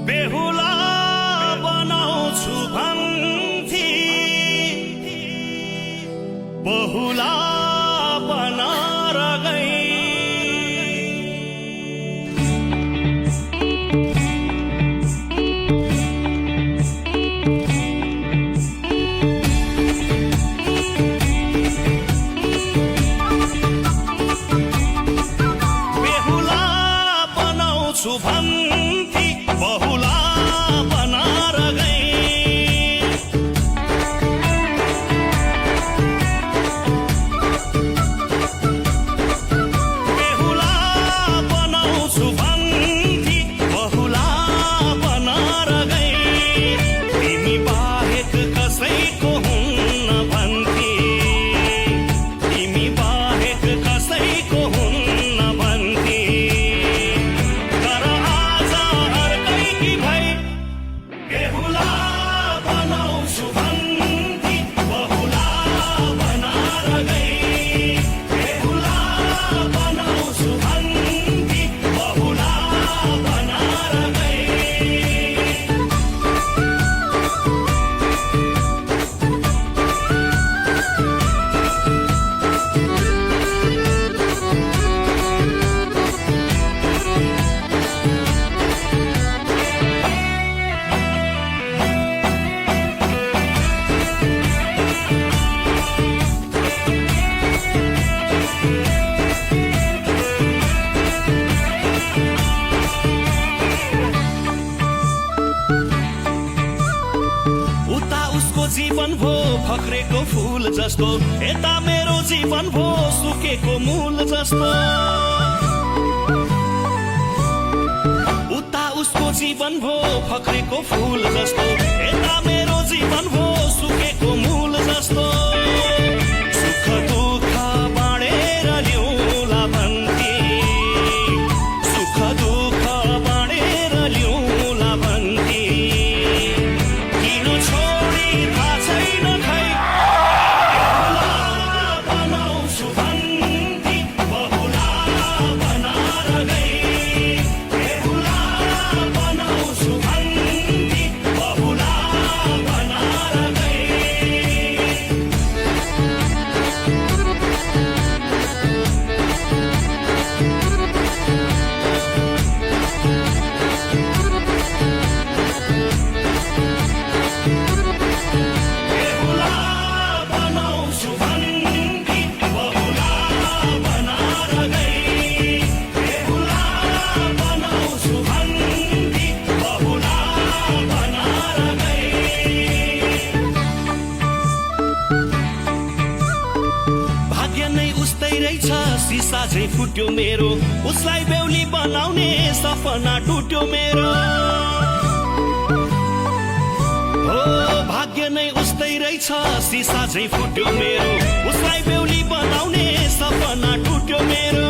बेहुला बनाउँछु भन्थी बहुला बनाएर गई बेहुला बनाउँछु भन्थी बहुला बनाएर गई बेहुला बनाउँछु भन्थी बहुला बनाएर गई तिमी बाहेक कसैको हुन्न भन्थी तिमी बाहेक कसैको हुन्न भन्थी तर आज अर्कैकी भई बेहुला बनाउँछु भन्थी बहुला बनाएर गई बेहुला बनाउँछु भन्थी बहुला बनाएर गई उता उसको जीवन भो फक्रेको फूल जस्तो यता मेरो जीवन भो सुकेको मूल जस्तो उता उसको जीवन भो फक्रेको फूल जस्तो यता मेरो जीवन भो सुकेको मूल जस्तो सुख दुःख बाँडेर ल्याउला भन्थे सुख दुःख बाँडेर ल्याउला भन्थे किन छोडी थाहा छैन खै बेहुला बनाउँछु भन्थी बहुला बनाएर गई बेहुला बनाउँछु भन्थी बहुला बनाएर गई बेहुला बनाउँछु भन्थी बहुला बनाएर गई बेहुला बनाउँछु भन्थी बहुला बनाएर गई भाग्य नै उस्तै रहेछ सिसा झै फुट्यो मेरो उसलाई बेहुली बनाउने सपना टुट्यो मेरो हो भाग्य नै उस्तै रहेछ सिसा झै फुट्यो मेरो उसलाई बेहुली बनाउने सपना टुट्यो मेरो